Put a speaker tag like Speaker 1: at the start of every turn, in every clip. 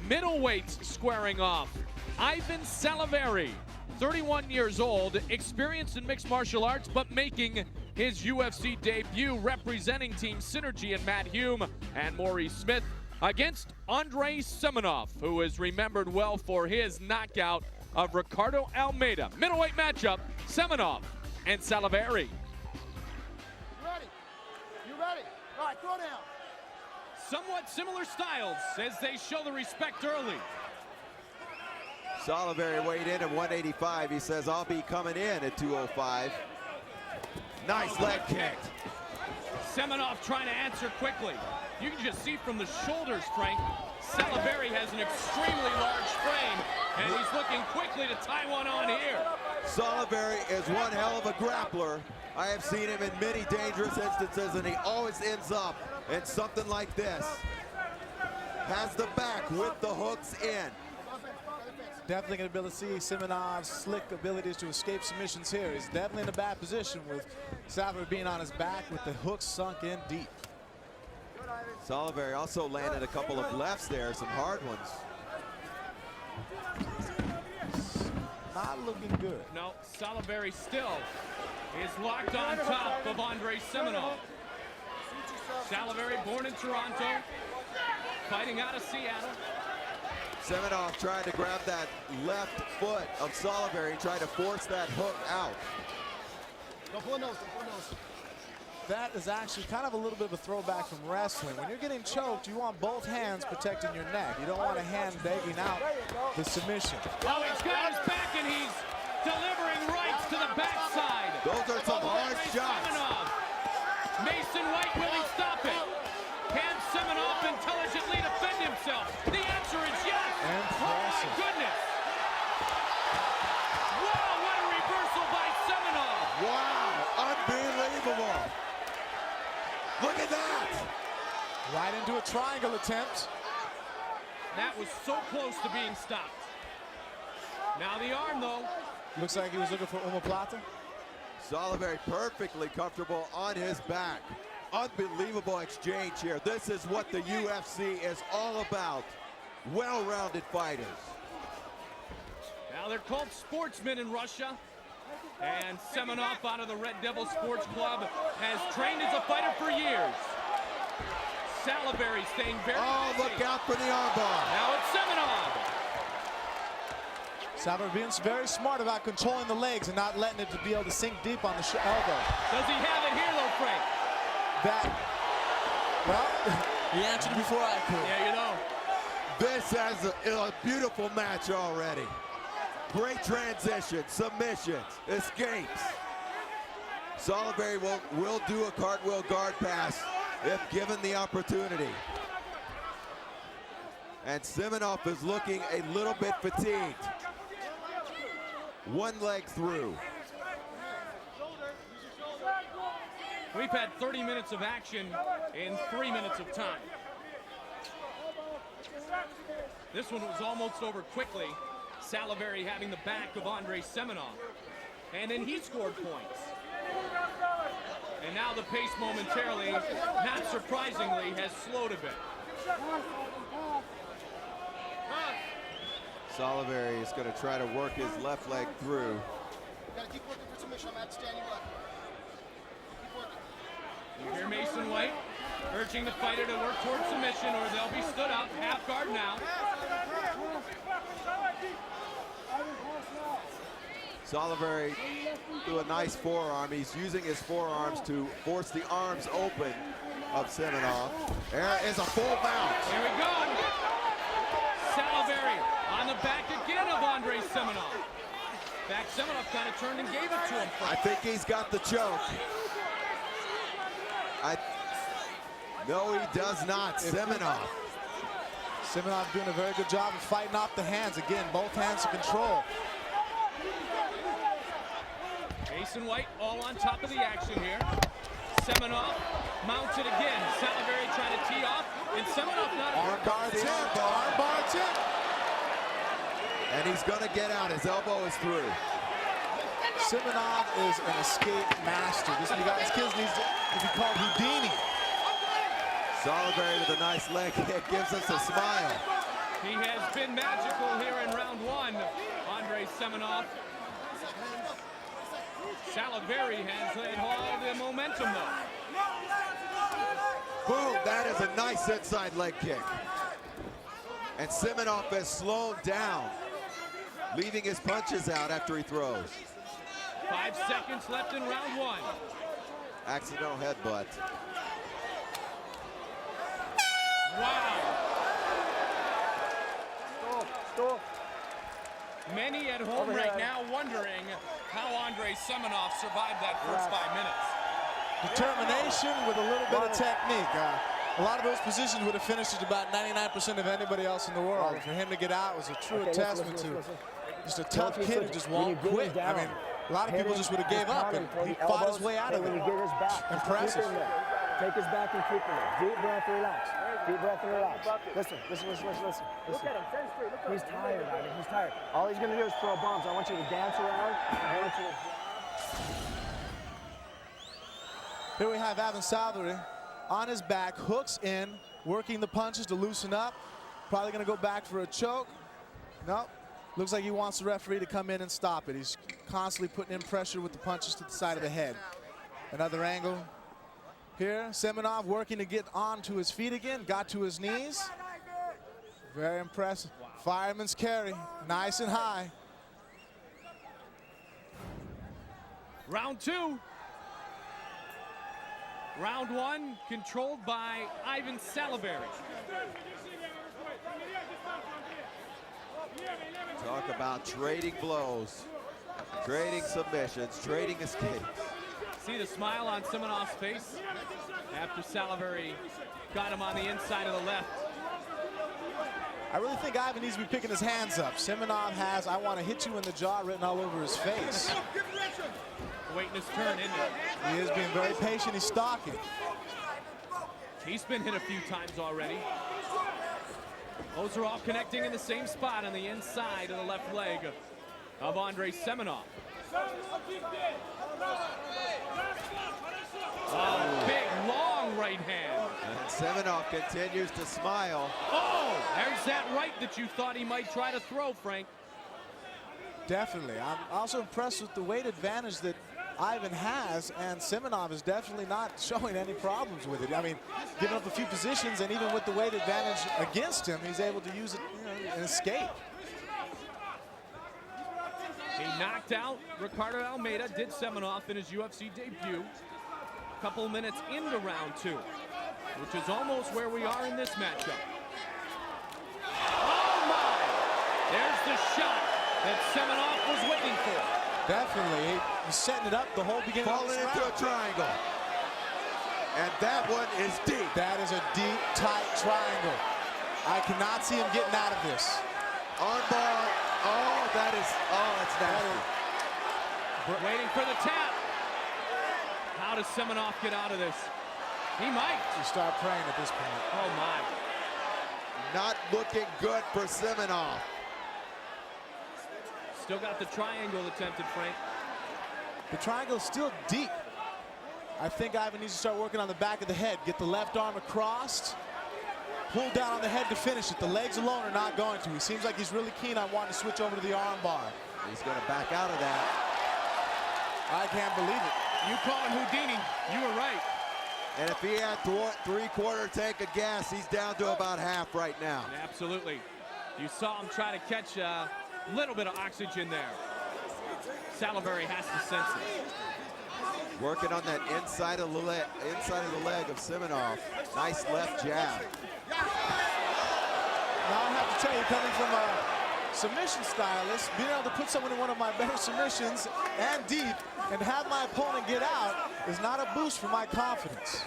Speaker 1: Middleweights squaring off. Ivan Salaverry, 31 years old, experienced in mixed martial arts, but making his UFC debut representing Team Synergy and Matt Hume and Maurice Smith against Andrei Semenov, who is remembered well for his knockout of Ricardo Almeida. Middleweight matchup, Semenov and Salaverry.
Speaker 2: You ready? You ready? All right, throw down.
Speaker 1: Somewhat similar styles as they show the respect early.
Speaker 3: Salaverry weighed in at 185. He says, I'll be coming in at 205. Nice leg kick.
Speaker 1: Semenov trying to answer quickly. You can just see from the shoulders, Frank, Salaverry has an extremely large frame, and he's looking quickly to tie one on here.
Speaker 3: Salaverry is one hell of a grappler. I have seen him in many dangerous instances, and he always ends up in something like this. Has the back with the hooks in.
Speaker 4: Definitely going to be able to see Semenov's slick abilities to escape submissions here. He's definitely in a bad position with Salaverry being on his back with the hooks sunk in deep.
Speaker 3: Salaverry also landed a couple of lefts there, some hard ones.
Speaker 4: Not looking good.
Speaker 1: No, Salaverry still is locked on top of Andrei Semenov. Salaverry, born in Toronto, fighting out of Seattle.
Speaker 3: Semenov trying to grab that left foot of Salaverry, trying to force that hook out.
Speaker 2: Go full nose, go full nose.
Speaker 4: That is actually kind of a little bit of a throwback from wrestling. When you're getting choked, you want both hands protecting your neck. You don't want a hand begging out the submission.
Speaker 1: Oh, he's got his back and he's delivering rights to the backside.
Speaker 3: Those are some hard shots.
Speaker 1: Semenov. Mason White, will he stop it? Can Semenov intelligently defend himself? The answer is yes. Oh my goodness. Wow, what a reversal by Semenov.
Speaker 3: Wow, unbelievable. Look at that.
Speaker 4: Right into a triangle attempt.
Speaker 1: That was so close to being stopped. Now the arm, though.
Speaker 4: Looks like he was looking for omoplata.
Speaker 3: Salaverry perfectly comfortable on his back. Unbelievable exchange here. This is what the UFC is all about. Well-rounded fighters.
Speaker 1: Now they're called sportsmen in Russia. And Semenov out of the Red Devil Sports Club has trained as a fighter for years. Salaverry staying very busy.
Speaker 3: Look out for the armbar.
Speaker 1: Now it's Semenov.
Speaker 4: Salaverry being very smart about controlling the legs and not letting it to be able to sink deep on the elbow.
Speaker 1: Does he have it here, though, Frank?
Speaker 4: Well, he answered it before I could.
Speaker 1: Yeah, you know.
Speaker 3: This has a beautiful match already. Great transition, submissions, escapes. Salaverry will do a cartwheel guard pass if given the opportunity. And Semenov is looking a little bit fatigued. One leg through.
Speaker 1: We've had 30 minutes of action in 3 minutes of time. This one was almost over quickly. Salaverry having the back of Andrei Semenov. And then he scored points. And now the pace momentarily, not surprisingly, has slowed a bit.
Speaker 3: Salaverry is going to try to work his left leg through.
Speaker 2: You gotta keep working for submission. I'm going to stand you up. Keep working.
Speaker 1: You hear Mason White urging the fighter to work towards submission or they'll be stood up. Half guard now.
Speaker 3: Salaverry do a nice forearm. He's using his forearms to force the arms open of Semenov. There is a full mount.
Speaker 1: Here we go. Salaverry on the back again of Andrei Semenov. In fact, Semenov kind of turned and gave it to him.
Speaker 3: I think he's got the choke. No, he does not. Semenov
Speaker 4: doing a very good job of fighting off the hands. Again, both hands to control.
Speaker 1: Mason White all on top of the action here. Semenov mounted again. Salaverry trying to tee off, and Semenov not.
Speaker 4: Armbar tip, armbar tip.
Speaker 3: And he's going to get out. His elbow is through.
Speaker 4: Semenov is an escape master. This guy's kids needs to be called Houdini.
Speaker 3: Salaverry with a nice leg kick gives us a smile.
Speaker 1: He has been magical here in round one, Andrei Semenov. Salaverry has had all the momentum, though.
Speaker 3: Boom, that is a nice inside leg kick. And Semenov has slowed down, leaving his punches out after he throws.
Speaker 1: 5 seconds left in round one.
Speaker 3: Accidental headbutt.
Speaker 1: Wow.
Speaker 2: Stop.
Speaker 1: Many at home right now wondering how Andrei Semenov survived that first 5 minutes.
Speaker 4: Determination with a little bit of technique. A lot of those positions would have finished at about 99% of anybody else in the world. For him to get out was a true testament to just a tough kid who just won't quit. I mean, a lot of people just would have gave up, and he fought his way out of it. Impressive.
Speaker 5: Take his back and keep him. Deep breath, relax. Deep breath and relax. Listen. Look at him. He's tired, Ivan. He's tired. All he's gonna do is throw bombs. I want you to dance around. I want you to...
Speaker 4: Here we have Ivan Salaverry on his back, hooks in, working the punches to loosen up. Probably gonna go back for a choke. Nope. Looks like he wants the referee to come in and stop it. He's constantly putting in pressure with the punches to the side of the head. Another angle. Here, Semenov working to get onto his feet again, got to his knees. Very impressive. Wow. Fireman's carry, nice and high.
Speaker 1: Round two. Round one controlled by Ivan Salaverry.
Speaker 3: Talk about trading blows, trading submissions, trading escapes.
Speaker 1: See the smile on Semenov's face after Salaverry got him on the inside of the left.
Speaker 4: I really think Ivan needs to be picking his hands up. Semenov has "I want to hit you in the jaw" written all over his face.
Speaker 1: Waiting his turn, isn't he?
Speaker 4: He is being very patient. He's stalking.
Speaker 1: He's been hit a few times already. Those are all connecting in the same spot on the inside of the left leg of Andrei Semenov. Oh, big, long right hand.
Speaker 3: And Semenov continues to smile.
Speaker 1: Oh, there's that right that you thought he might try to throw, Frank.
Speaker 4: Definitely. I'm also impressed with the weight advantage that Ivan has, and Semenov is definitely not showing any problems with it. I mean, giving up a few positions, and even with the weight advantage against him, he's able to use it, and escape.
Speaker 1: He knocked out Ricardo Almeida, did Semenov in his UFC debut. A couple minutes into round two, which is almost where we are in this matchup. Oh my! There's the shot that Semenov was waiting for.
Speaker 4: Definitely. He's setting it up the whole beginning.
Speaker 3: Falling into a triangle. And that one is deep.
Speaker 4: That is a deep, tight triangle. I cannot see him getting out of this.
Speaker 3: Armbar. Oh, that's nasty.
Speaker 1: Waiting for the tap. How does Semenov get out of this? He might.
Speaker 4: You start praying at this point.
Speaker 1: Oh my.
Speaker 3: Not looking good for Semenov.
Speaker 1: Still got the triangle attempted, Frank.
Speaker 4: The triangle is still deep. I think Ivan needs to start working on the back of the head. Get the left arm across. Pull down on the head to finish it. The legs alone are not going to. He seems like he's really keen on wanting to switch over to the arm bar.
Speaker 3: He's going to back out of that.
Speaker 4: I can't believe it.
Speaker 1: You call him Houdini. You were right.
Speaker 3: And if he had three-quarter tank of gas, he's down to about half right now.
Speaker 1: Absolutely. You saw him try to catch a little bit of oxygen there. Salaverry has to sense it.
Speaker 3: Working on that inside of the leg of Semenov. Nice left jab.
Speaker 4: Now I have to tell you, coming from a submission stylist, being able to put someone in one of my better submissions and deep and have my opponent get out is not a boost for my confidence.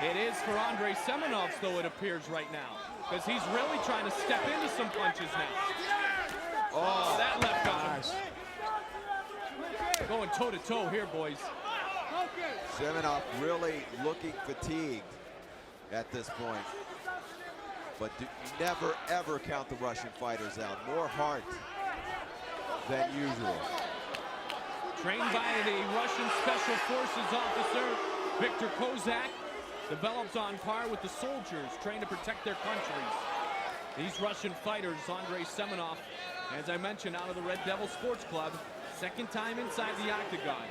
Speaker 1: It is for Andrei Semenov, though, it appears right now, because he's really trying to step into some punches now. Oh, that left got him.
Speaker 4: Nice.
Speaker 1: Going toe-to-toe here, boys.
Speaker 3: Semenov really looking fatigued at this point. But never, ever count the Russian fighters out. More heart than usual.
Speaker 1: Trained by the Russian Special Forces officer, Victor Kozak, developed on par with the soldiers trained to protect their countries. These Russian fighters, Andrei Semenov, as I mentioned, out of the Red Devil Sports Club, second time inside the octagon.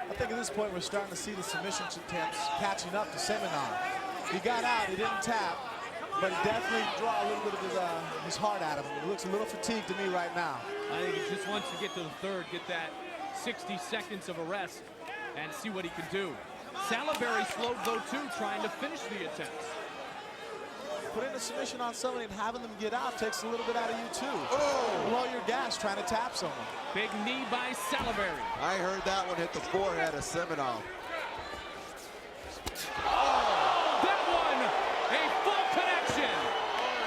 Speaker 4: I think at this point we're starting to see the submission attempts catching up to Semenov. He got out, he didn't tap, but he definitely draw a little bit of his heart out of him. He looks a little fatigued to me right now.
Speaker 1: I think he just wants to get to the third, get that 60 seconds of a rest, and see what he can do. Salaverry slowed though too, trying to finish the attempts.
Speaker 4: Putting a submission on somebody and having them get out takes a little bit out of you too.
Speaker 3: Oh!
Speaker 4: Blow your gas trying to tap someone.
Speaker 1: Big knee by Salaverry.
Speaker 3: I heard that one hit the forehead of Semenov.
Speaker 1: That one, a full connection.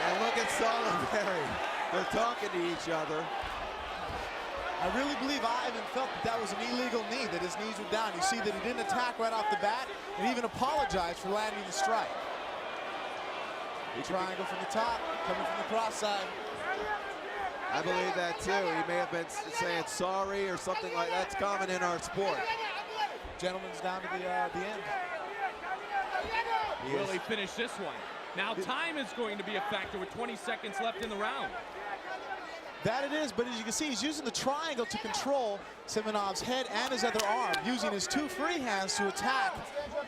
Speaker 3: And look at Salaverry. They're talking to each other.
Speaker 4: I really believe Ivan felt that was an illegal knee, that his knees were down. You see that he didn't attack right off the bat and even apologized for landing the strike. Triangle from the top, coming from the cross side.
Speaker 3: I believe that too. He may have been saying sorry or something like that. That's common in our sport.
Speaker 4: Gentleman's down to the end.
Speaker 1: Will he finish this one? Now time is going to be a factor with 20 seconds left in the round.
Speaker 4: That it is, but as you can see, he's using the triangle to control Semenov's head and his other arm, using his two free hands to attack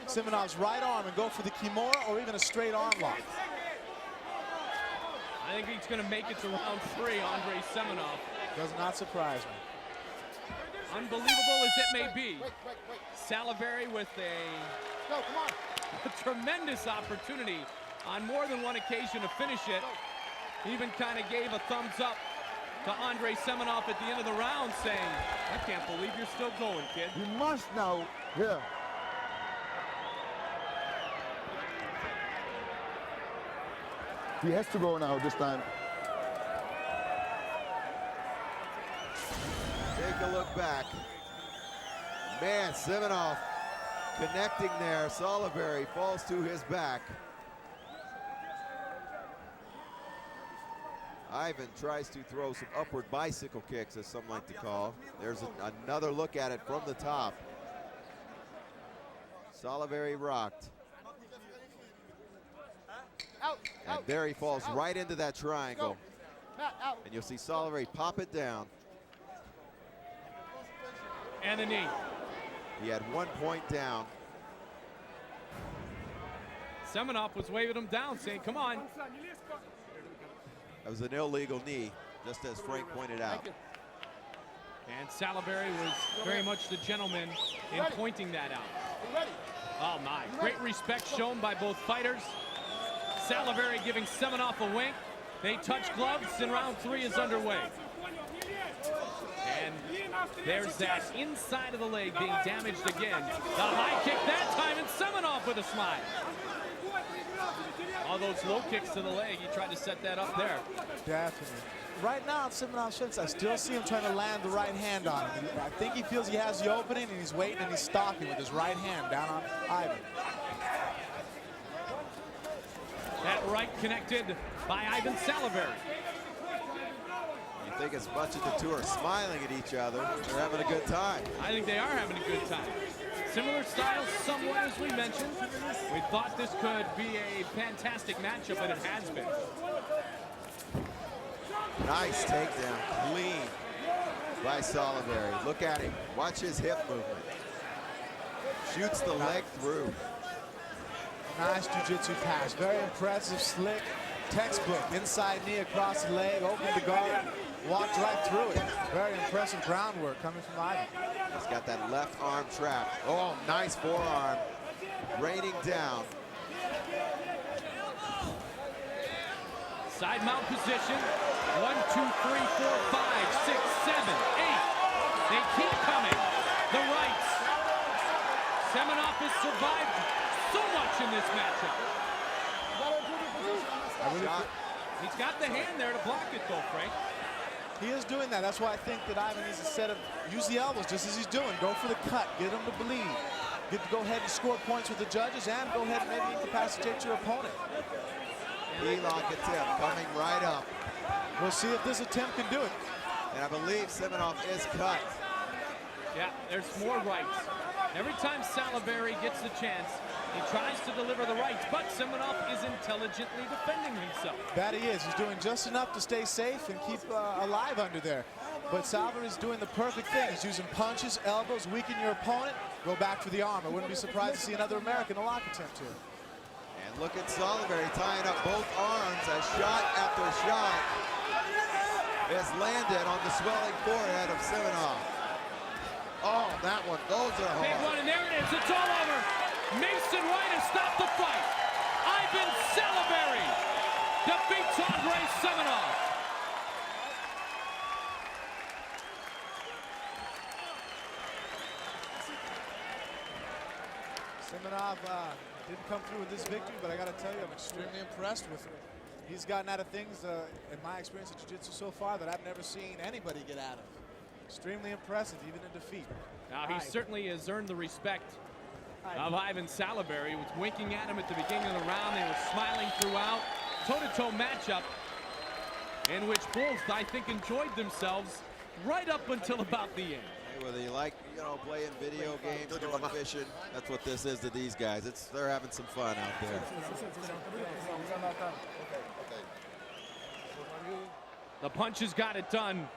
Speaker 4: Semenov's right arm and go for the Kimura or even a straight arm lock.
Speaker 1: I think he's going to make it to round 3, Andrei Semenov.
Speaker 4: Does not surprise me.
Speaker 1: Unbelievable as it may be, Salaverry with a tremendous opportunity on more than one occasion to finish it. He even kind of gave a thumbs up to Andrei Semenov at the end of the round, saying, I can't believe you're still going, kid.
Speaker 5: You must now, here. He has to go now this time.
Speaker 3: Take a look back. Man, Semenov connecting there. Salaverry falls to his back. Ivan tries to throw some upward bicycle kicks, as some like to call. There's another look at it from the top. Salaverry rocked. And there he falls right into that triangle. And you'll see Salaverry pop it down.
Speaker 1: And the knee.
Speaker 3: He had 1 point down.
Speaker 1: Semenov was waving him down, saying, come on.
Speaker 3: That was an illegal knee, just as Frank pointed out.
Speaker 1: And Salaverry was very much the gentleman in pointing that out. Oh my, great respect shown by both fighters. Salaverry giving Semenov a wink. They touch gloves and round 3 is underway. And there's that inside of the leg being damaged again. The high kick that time, and Semenov with a smile. All those low kicks to the leg, he tried to set that up there.
Speaker 4: Definitely. Right now on Semenov's fence, I still see him trying to land the right hand on him. I think he feels he has the opening, and he's waiting and he's stalking with his right hand down on Ivan.
Speaker 1: That right connected by Ivan Salaverry.
Speaker 3: You think as much as the two are smiling at each other, they're having a good time.
Speaker 1: I think they are having a good time. Similar styles somewhat, as we mentioned. We thought this could be a fantastic matchup, and it has been.
Speaker 3: Nice takedown, clean by Salaverry. Look at him, watch his hip movement. Shoots the leg through.
Speaker 4: Nice jiu-jitsu pass, very impressive, slick, textbook. Inside knee across the leg, opened the guard, walked right through it. Very impressive groundwork coming from Ivan.
Speaker 3: He's got that left arm trap. Oh, nice forearm, raining down.
Speaker 1: Side mount position. 1, 2, 3, 4, 5, 6, 7, 8. They keep coming. The rights. Semenov has survived so much in this matchup. He's got the hand there to block it though, Frank.
Speaker 4: He is doing that. That's why I think that Ivan needs to use the elbows just as he's doing. Go for the cut, get him to bleed. Get to go ahead and score points with the judges and go ahead and maybe incapacitate your opponent.
Speaker 3: Helock attempt coming right up.
Speaker 4: We'll see if this attempt can do it.
Speaker 3: And I believe Semenov is cut.
Speaker 1: Yeah, there's more rights. Every time Salaverry gets the chance, he tries to deliver the rights, but Semenov is intelligently defending himself.
Speaker 4: That he is. He's doing just enough to stay safe and keep alive under there. But Salaverry's doing the perfect thing. He's using punches, elbows, weaken your opponent, go back for the arm. I wouldn't be surprised to see another American a lock attempt here.
Speaker 3: And look at Salaverry tying up both arms as shot after shot is landed on the swelling forehead of Semenov. Oh, that one, those are hard.
Speaker 1: Big one, and there it is, it's all over. Mason White has stopped the fight. Ivan Salaverry defeats Andrei Semenov.
Speaker 4: Semenov didn't come through with this victory, but I got to tell you, I'm extremely impressed with him. He's gotten out of things, in my experience in jiu-jitsu so far, that I've never seen anybody get out of. Extremely impressive, even in defeat.
Speaker 1: Now, he certainly has earned the respect of Ivan Salaverry. He was winking at him at the beginning of the round. They were smiling throughout. Toe-to-toe matchup in which both, I think, enjoyed themselves right up until about the end.
Speaker 3: Whether you like, playing video games, going fishing, that's what this is to these guys. They're having some fun out there.
Speaker 1: The punches got it done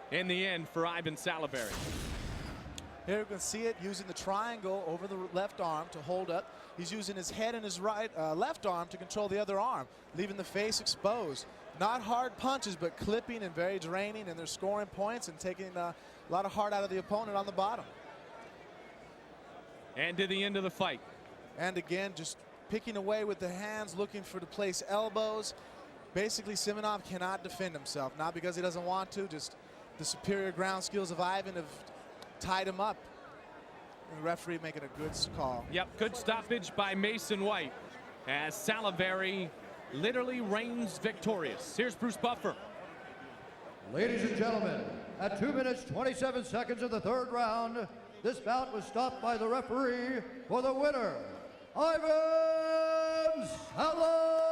Speaker 1: in the end for Ivan Salaverry.
Speaker 4: Here you can see it using the triangle over the left arm to hold up. He's using his head and his left arm to control the other arm, leaving the face exposed. Not hard punches, but clipping and very draining, and they're scoring points and taking a lot of heart out of the opponent on the bottom.
Speaker 1: And to the end of the fight.
Speaker 4: And again, just picking away with the hands, looking for to place elbows. Basically, Semenov cannot defend himself, not because he doesn't want to, just the superior ground skills of Ivan have tied him up. And the referee making a good call.
Speaker 1: Yep, good stoppage by Mason White as Salaverry literally reigns victorious. Here's Bruce Buffer.
Speaker 6: Ladies and gentlemen, at 2 minutes 27 seconds of the third round, this bout was stopped by the referee for the winner, Ivan Salaverry.